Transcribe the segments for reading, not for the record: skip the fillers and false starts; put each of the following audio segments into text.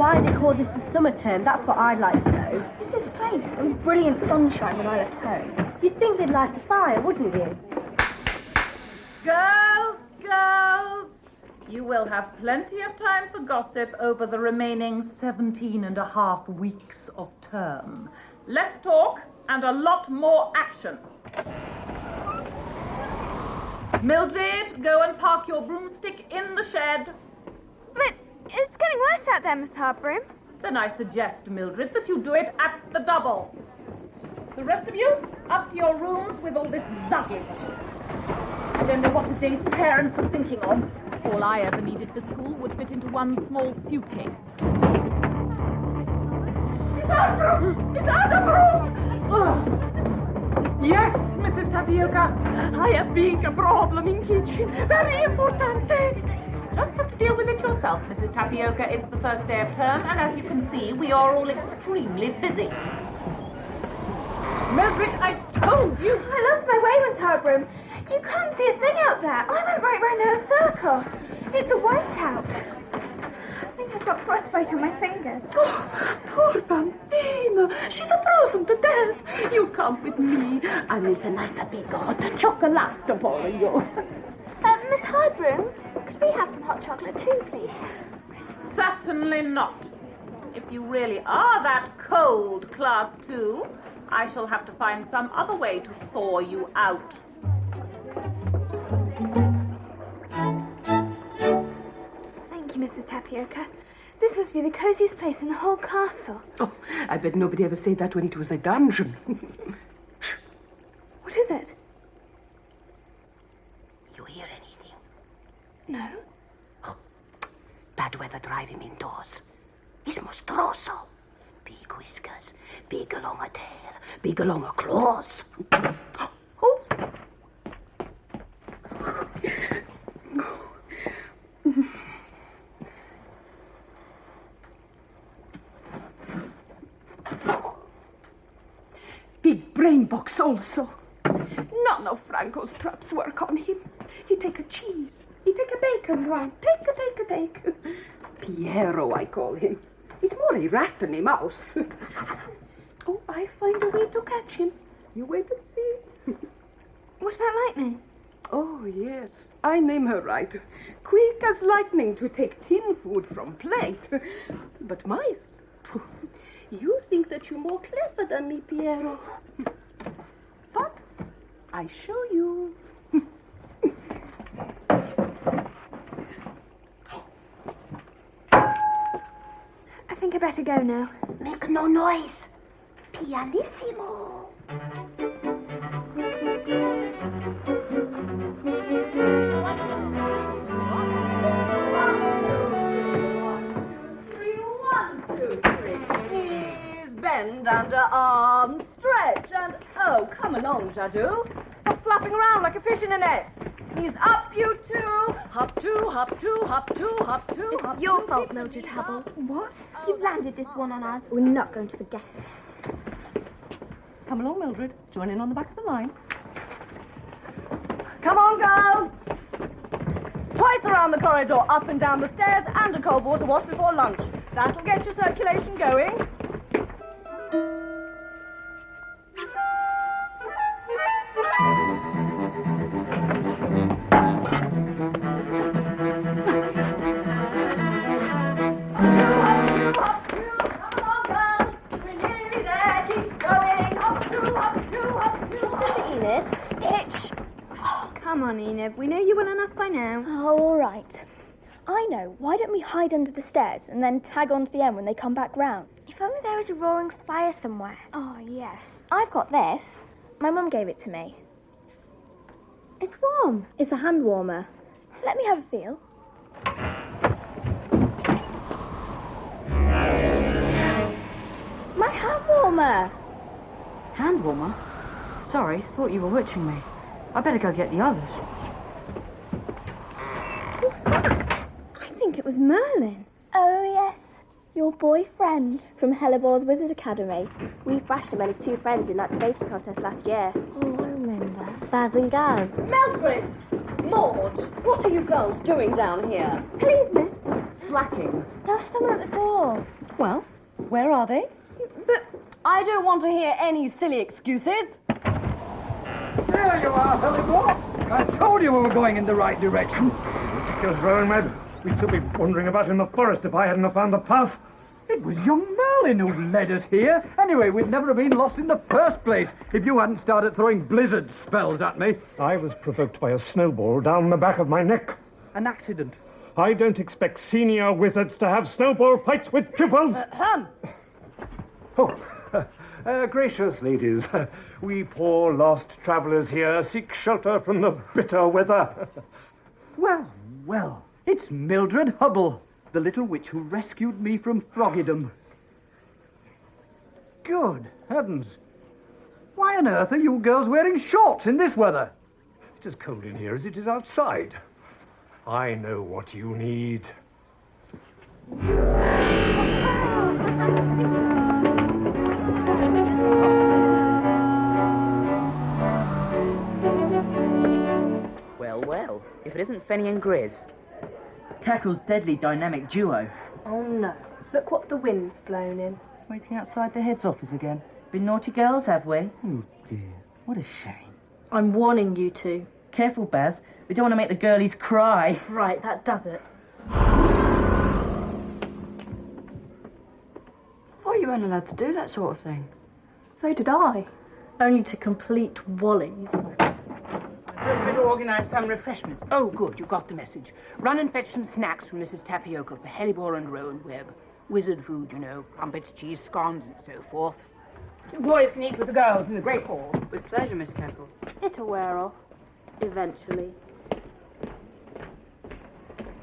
why they call this the summer term, that's what I'd like to know. What's this place? There was brilliant sunshine when I left home. You'd think they'd light a fire, wouldn't you? Girls! You will have plenty of time for gossip over the remaining 17.5 weeks of term. Less talk and a lot more action. Mildred, go and park your broomstick in the shed. But it's getting worse out there, Miss Harborough. Then I suggest, Mildred, that you do it at the double. The rest of you, up to your rooms with all this luggage. I don't know what today's parents are thinking of. All I ever needed for school would fit into one small suitcase. Miss Harborough! Miss Harborough! Yes, Mrs. Tapioca. I have big problem in kitchen. Very importante. Just have to deal with it yourself, Mrs. Tapioca. It's the first day of term, and as you can see, we are all extremely busy. Mildred, I told you! I lost my way, Miss Harborough. You can't see a thing out there. I went right round in a circle. It's a whiteout. I think I've got frostbite on my fingers. Oh, poor bambina. She's frozen to death. You come with me. I'll make a nice big hot chocolate for you. Miss Harborough, could we have some hot chocolate too, please? Certainly not. If you really are that cold, Class 2, I shall have to find some other way to thaw you out. Thank you, Mrs. Tapioca. This must be the coziest place in the whole castle. Oh, I bet nobody ever said that when it was a dungeon. Shh. What is it? You hear anything? No. Oh, bad weather drive him indoors. He's monstruoso. Big whiskers, big longer tail, big longer claws. Oh. Big brain box also. None of Franco's traps work on him. He take a cheese, he take a bacon round, take. Piero, I call him. He's more a rat than a mouse. Oh, I find a way to catch him. You wait and see. What about Lightning? Oh, yes. I name her right. Quick as lightning to take tin food from plate. But mice? Phew, you think that you're more clever than me, Piero. But I show you. I think I better go now. Make no noise. Pianissimo. Bend under arm, stretch, and oh, come along, Jadou. Stop flapping around like a fish in a net. He's up, you two. Hop two, hop two, hop two, hop two. It's your fault, Mildred Hubble. What? You've landed this one on us. We're not going to forget it. Come along, Mildred. Join in on the back of the line. Come on, girls. Twice around the corridor, up and down the stairs, and a cold water wash before lunch. That'll get your circulation going. Stitch! Oh, come on, Enid. We know you well enough by now. Oh, all right. I know. Why don't we hide under the stairs and then tag on to the end when they come back round? If only there was a roaring fire somewhere. Oh, yes. I've got this. My mum gave it to me. It's warm. It's a hand warmer. Let me have a feel. My hand warmer! Hand warmer? Sorry, thought you were witching me. I better go get the others. What was that? I think it was Merlin. Oh, yes. Your boyfriend from Hellebor's Wizard Academy. We thrashed him and his two friends in that debating contest last year. Oh, I remember. Baz and Gaz. Mildred! Maud! What are you girls doing down here? Please, miss. Slacking. There's someone at the door. Well, where are they? But I don't want to hear any silly excuses. There you are, Hellebore. I told you we were going in the right direction. Ridiculous, Rowan Webb. We'd still be wandering about in the forest if I hadn't found the path. It was young Merlin who led us here. Anyway, we'd never have been lost in the first place if you hadn't started throwing blizzard spells at me. I was provoked by a snowball down the back of my neck. An accident. I don't expect senior wizards to have snowball fights with pupils. Gracious ladies, we poor lost travellers here seek shelter from the bitter weather. Well, well, it's Mildred Hubble, the little witch who rescued me from Froggydom. Good heavens. Why on earth are you girls wearing shorts in this weather? It's as cold in here as it is outside. I know what you need. Well, well, if it isn't Fenny and Grizz. Cackle's deadly dynamic duo. Oh no, look what the wind's blown in. Waiting outside the head's office again. Been naughty girls, have we? Oh dear, what a shame. I'm warning you two. Careful, Baz. We don't want to make the girlies cry. Right, that does it. Thought you weren't allowed to do that sort of thing. So did I. Only to complete Wally's. We're to organise some refreshments. Oh, good, you got the message. Run and fetch some snacks from Mrs. Tapioca for Hellebore and Rowan Webb. Wizard food, you know, crumpets, cheese, scones, and so forth. You boys can eat with the girls in the Great Hall. With pleasure, Miss Cackle. It'll wear off. Eventually.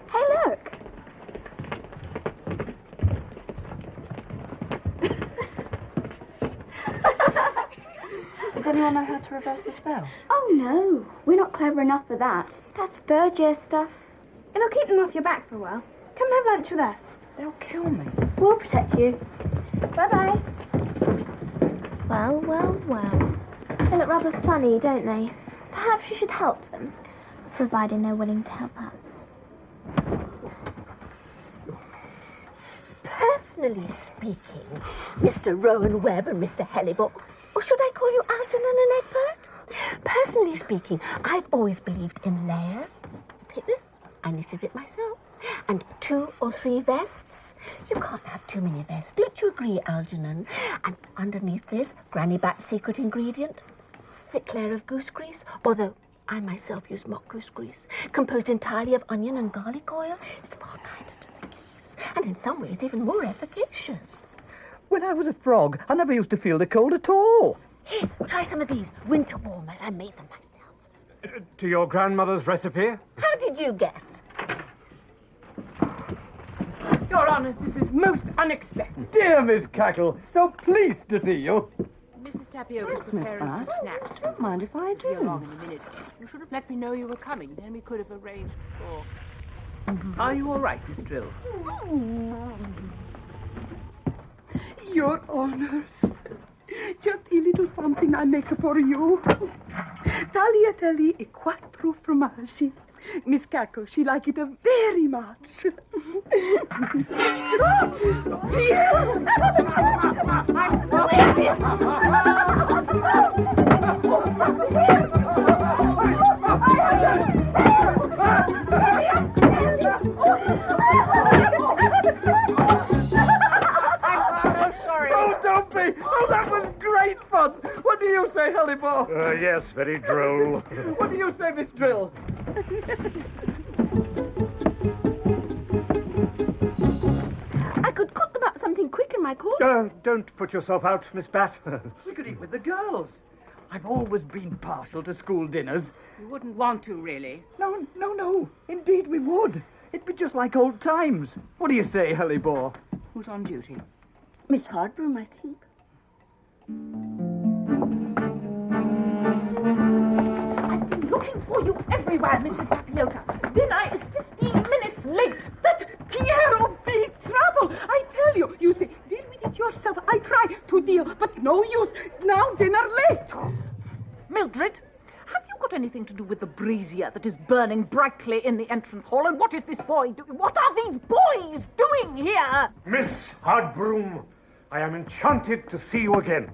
Hey, look! Does anyone know how to reverse the spell? Oh, no. We're not clever enough for that. That's third-year stuff. It'll keep them off your back for a while. Come and have lunch with us. They'll kill me. We'll protect you. Bye-bye. Well, well, well. They look rather funny, don't they? Perhaps you should help them, providing they're willing to help us. Personally speaking, Mr. Rowan Webb and Mr. Hellebore, or should I call you Algernon and Egbert? Personally speaking, I've always believed in layers. Take this, I knitted it myself. And 2 or 3 vests. You can't have too many vests, don't you agree, Algernon? And underneath this, Granny Bat's secret ingredient, thick layer of goose grease, although I myself use mock goose grease, composed entirely of onion and garlic oil. It's far kinder to the geese, and in some ways even more efficacious. When I was a frog, I never used to feel the cold at all. Here, try some of these winter warmers. I made them myself. To your grandmother's recipe? How did you guess? Your Honours, this is most unexpected. Dear Miss Cackle, so pleased to see you. Mrs. Tapioca's Thanks, Miss preparing Bat. some snacks. Don't mind if I Be along do. in a minute. You should have let me know you were coming, then we could have arranged for... Are you all right, Miss Drill? Your Honours, just a little something I make for you. Tagliatelle e 4 formaggi. Miss Cackle, she like it very much. Oh, don't be! Oh, that was great fun! What do you say, Hellebore? Yes, very droll. What do you say, Miss Drill? I could cook them up something quick in my corner. Don't put yourself out, Miss Bat. We could eat with the girls. I've always been partial to school dinners. You wouldn't want to, really. No. Indeed we would. It'd be just like old times. What do you say, Hellebore? Who's on duty? Miss Hardbroom, I think. I've been looking for you everywhere, Mrs. Tapioca. Dinner is 15 minutes late. That Piero, big trouble. I tell you, you say, deal with it yourself. I try to deal, but no use. Now dinner late. Mildred, have you got anything to do with the brazier that is burning brightly in the entrance hall. And what is this boy doing? What are these boys doing here? Miss Hardbroom, I am enchanted to see you again.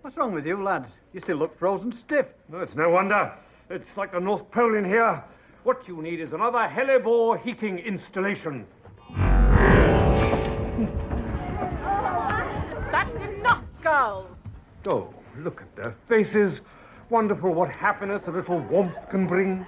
What's wrong with you, lads? You still look frozen stiff. No, it's no wonder. It's like the North Pole in here. What you need is another hellebore heating installation. That's enough, girls. Oh, look at their faces. Wonderful what happiness a little warmth can bring.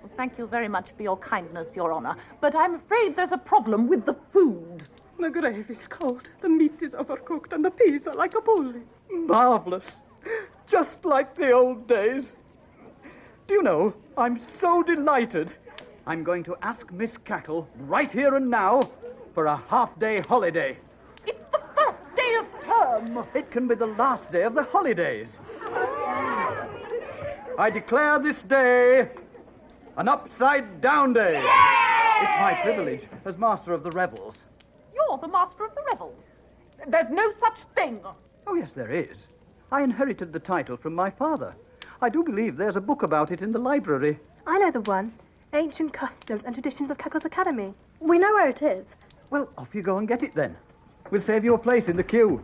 Well, thank you very much for your kindness, Your Honour. But I'm afraid there's a problem with the food. The gravy's cold, the meat is overcooked, and the peas are like a bullet. Marvellous. Just like the old days. Do you know, I'm so delighted. I'm going to ask Miss Cackle right here and now for a half-day holiday. It's the first day of term. It can be the last day of the holidays. I declare this day an upside-down day. Yay! It's my privilege as master of the revels. You're the master of the revels. There's no such thing. Oh, yes, there is. I inherited the title from my father. I do believe there's a book about it in the library. I know the one. Ancient Customs and Traditions of Cackle's Academy. We know where it is. Well, off you go and get it then. We'll save you a place in the queue.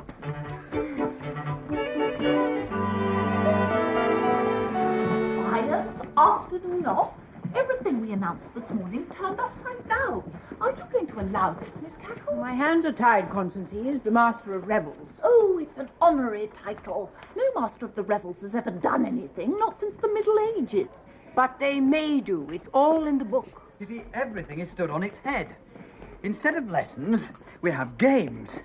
Fires, afternoon off. Everything we announced this morning turned upside down. Are you going to allow this, Miss Cackle? My hands are tied, Constance. He is the master of revels. Oh, it's an honorary title. No master of the revels has ever done anything, not since the Middle Ages. But they may do. It's all in the book. You see, everything is stood on its head. Instead of lessons, we have games.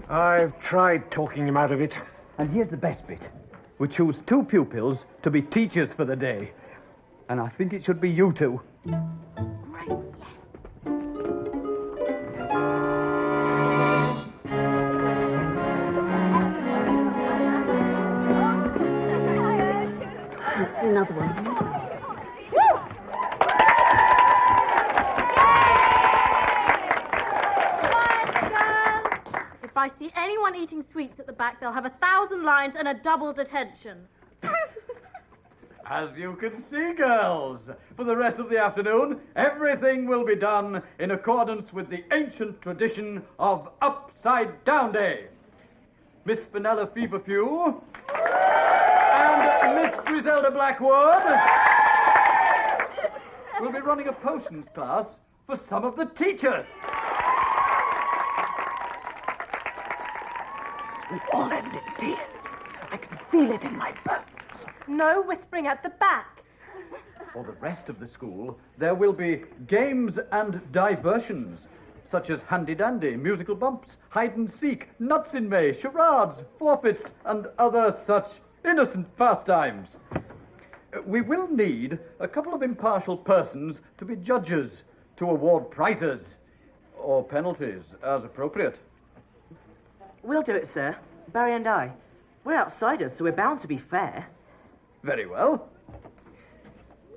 I've tried talking him out of it. And here's the best bit. We choose 2 pupils to be teachers for the day. And I think it should be you 2. Right, Let's do another one. If I see anyone eating sweets at the back, they'll have 1,000 lines and a double detention. As you can see, girls, for the rest of the afternoon, everything will be done in accordance with the ancient tradition of Upside Down Day. Miss Fenella Feverfew and Miss Griselda Blackwood will be running a potions class for some of the teachers. we all end in tears. I can feel it in my bones. No whispering at the back. For the rest of the school, there will be games and diversions, such as handy-dandy, musical bumps, hide-and-seek, nuts in May, charades, forfeits, and other such innocent pastimes. We will need a couple of impartial persons to be judges, to award prizes, or penalties, as appropriate. We'll do it, sir. Barry and I. We're outsiders, so we're bound to be fair. Very well.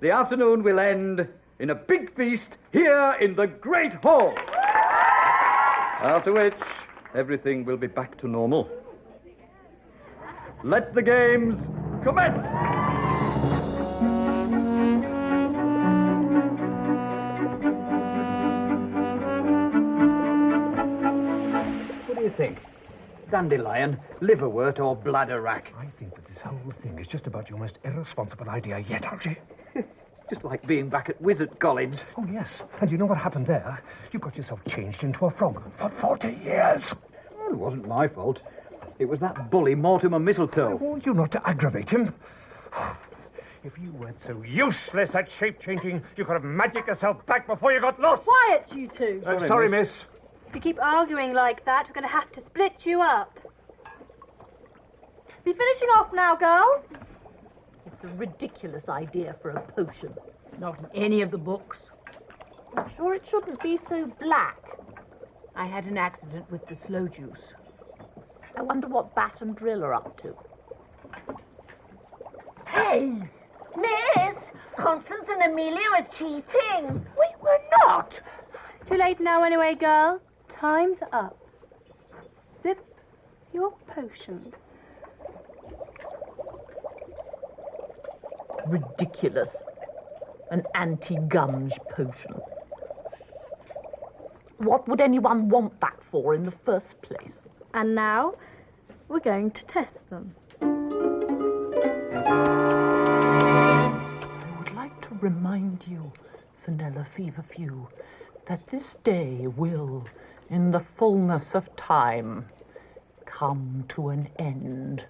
The afternoon will end in a big feast here in the Great Hall. After which, everything will be back to normal. Let the games commence! What do you think? Dandelion, liverwort, or bladder rack? I think that this whole thing is just about your most irresponsible idea yet, Archie. It's just like being back at Wizard College. Oh, yes. And you know what happened there? You got yourself changed into a frog for 40 years. Well, it wasn't my fault. It was that bully Mortimer Mistletoe. I warned you not to aggravate him. If you weren't so useless at shape-changing, you could have magicked yourself back before you got lost. Quiet, you two. Sorry, miss. If you keep arguing like that, we're going to have to split you up. Be finishing off now, girls. It's a ridiculous idea for a potion. Not in any of the books. I'm sure it shouldn't be so black. I had an accident with the slow juice. I wonder what Bat and Drill are up to. Hey, Miss! Constance and Amelia are cheating. We were not. It's too late now anyway, girls. Time's up. Sip your potions. Ridiculous. An anti-gunge potion. What would anyone want that for in the first place? And now, we're going to test them. I would like to remind you, Vanilla Feverfew, that this day will, in the fullness of time, come to an end.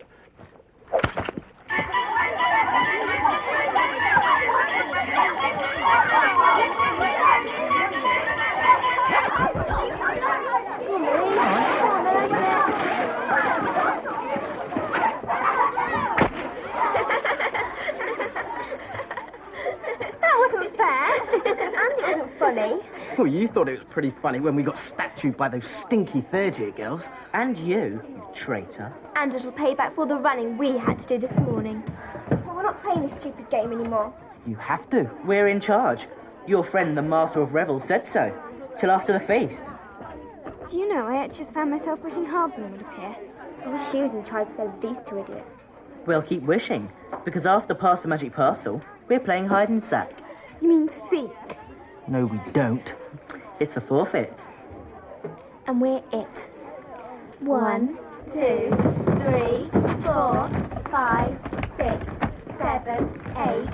Funny. Oh, you thought it was pretty funny when we got statued by those stinky third-year girls. And you traitor. And it'll pay back for the running we had to do this morning. Well, we're not playing this stupid game anymore. You have to. We're in charge. Your friend, the Master of Revels, said so. Till after the feast. Do you know, I actually just found myself wishing Harbin would appear. I wish she was in charge instead of these two idiots. We'll keep wishing, because after Pass the Magic Parcel, we're playing hide and sack. You mean seek? No, we don't. It's for forfeits. And we're it. 1, 2, 3, 4, 5, 6, 7, 8,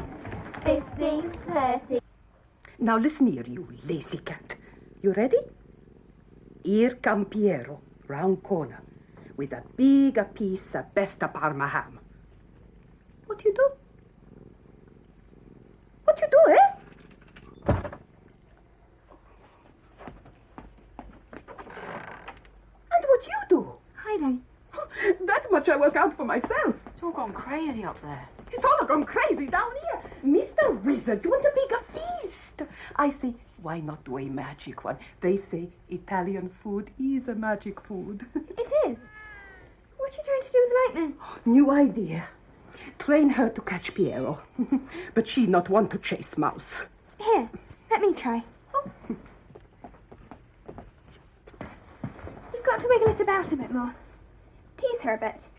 15, 30. Now listen here, you lazy cat. You ready? Here come Piero, round corner, with a big piece of best Parma ham. What you do? What you do, eh? And what you do? Hiding. That much I work out for myself. It's all gone crazy up there. It's all gone crazy down here. Mr. Wizard, you want a big feast? I say, why not do a magic one? They say Italian food is a magic food. It is. What are you trying to do with lightning? New idea. Train her to catch Piero. But she not want to chase mouse. Here, let me try. Oh. You've got to wiggle it about a bit more. Tease her a bit.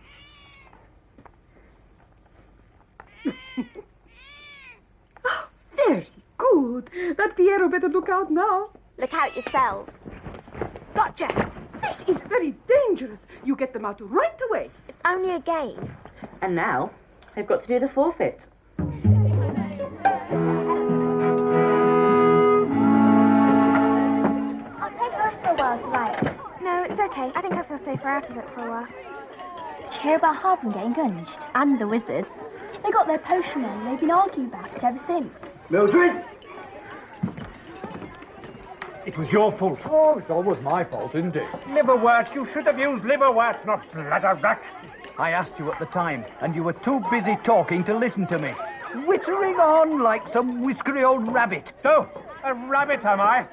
Very good. That Piero better look out now. Look out yourselves. Gotcha. This is very dangerous. You get them out right away. It's only a game. And now, they've got to do the forfeit. I'll take her off for a while if you like. No, it's okay. I think I feel safer out of it for a while. Did you hear about Harbin getting gunged? And the wizards? They got their potion men and they've been arguing about it ever since. Mildred! It was your fault. Oh, it's always my fault, isn't it? Liverwort! You should have used liverwort, not bladderwrack. I asked you at the time, and you were too busy talking to listen to me. Whittering on like some whiskery old rabbit. Oh, a rabbit, am I?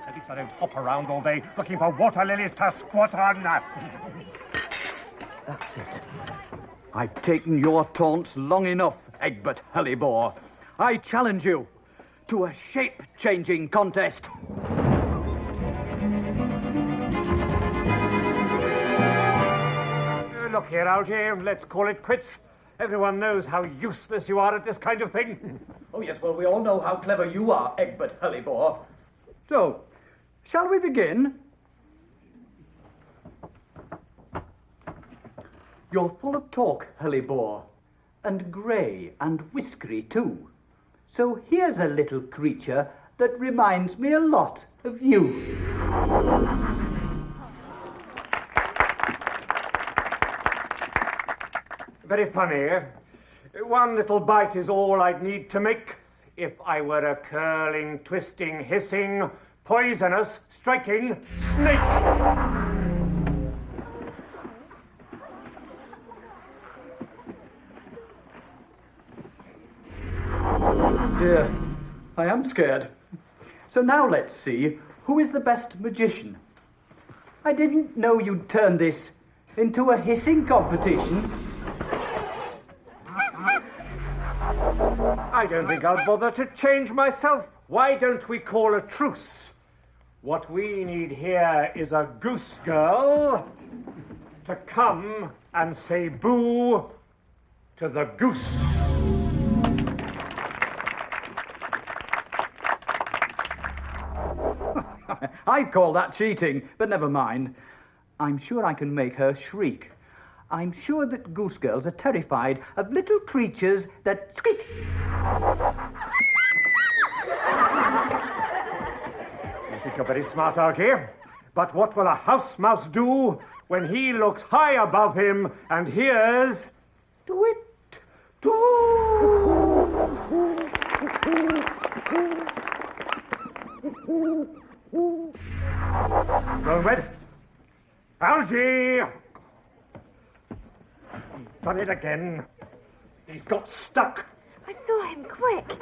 At least I don't hop around all day looking for water lilies to squat on. That's it. I've taken your taunts long enough, Egbert Hellebore. I challenge you to a shape-changing contest. Look here, Algie, let's call it quits. Everyone knows how useless you are at this kind of thing. Oh, yes, well, we all know how clever you are, Egbert Hellebore. So, shall we begin? You're full of talk, Hellebore, and grey and whiskery too. So here's a little creature that reminds me a lot of you. Very funny, eh? One little bite is all I'd need to make if I were a curling, twisting, hissing, poisonous, striking snake. Dear, I am scared. So now let's see who is the best magician. I didn't know you'd turn this into a hissing competition. I don't think I'll bother to change myself. Why don't we call a truce? What we need here is a goose girl to come and say boo to the goose. I'd call that cheating, but never mind. I'm sure I can make her shriek. I'm sure that goose girls are terrified of little creatures that squeak. You think you're very smart, Algy. But what will a house mouse do when he looks high above him and hears... Do it, do... Rowan, Algy! He's done it again. He's got stuck. I saw him, quick.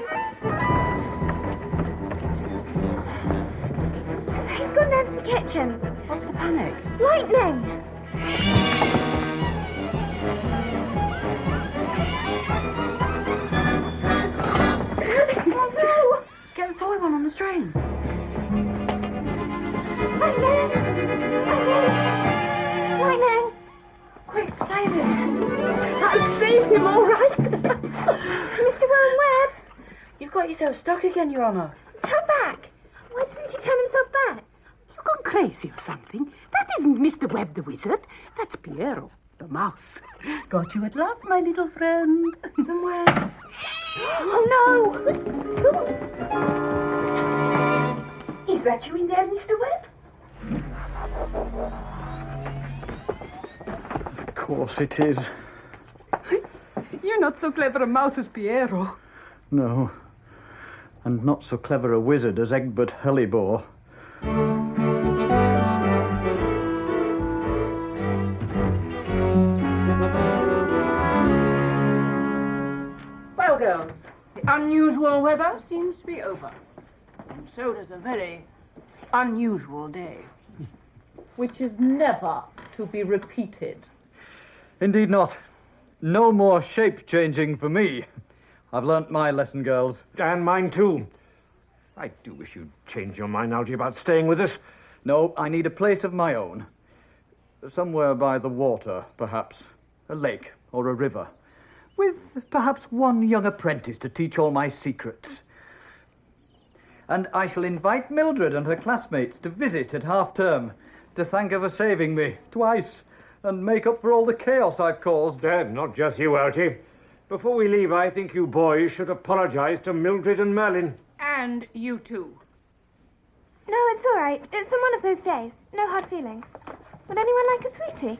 He's gone down to the kitchens. What's the panic? Lightning! Oh no! Get the toy one on the string. Lightning! Lightning! Lightning! Quick, save him. That'll save him, all right. Mr. Rowan Webb! You've got yourself stuck again, Your Honour. Turn back! Why doesn't he turn himself back? You've gone crazy or something. That isn't Mr. Webb the wizard. That's Piero, the mouse. Got you at last, my little friend. Then where's... Oh no! Is that you in there, Mr. Webb? Of course it is. You're not so clever a mouse as Piero. No. And not so clever a wizard as Egbert Hellebore. Well, girls, the unusual weather seems to be over. And so does a very unusual day. Which is never to be repeated. Indeed not. No more shape-changing for me. I've learnt my lesson, girls. And mine too. I do wish you'd change your mind, Algy, about staying with us. No, I need a place of my own. Somewhere by the water, perhaps. A lake or a river. With perhaps one young apprentice to teach all my secrets. And I shall invite Mildred and her classmates to visit at half-term, to thank her for saving me twice, and make up for all the chaos I've caused. Not just you, Algy. Before we leave, I think you boys should apologise to Mildred and Merlin. And you too. No, it's all right. It's been one of those days. No hard feelings. Would anyone like a sweetie?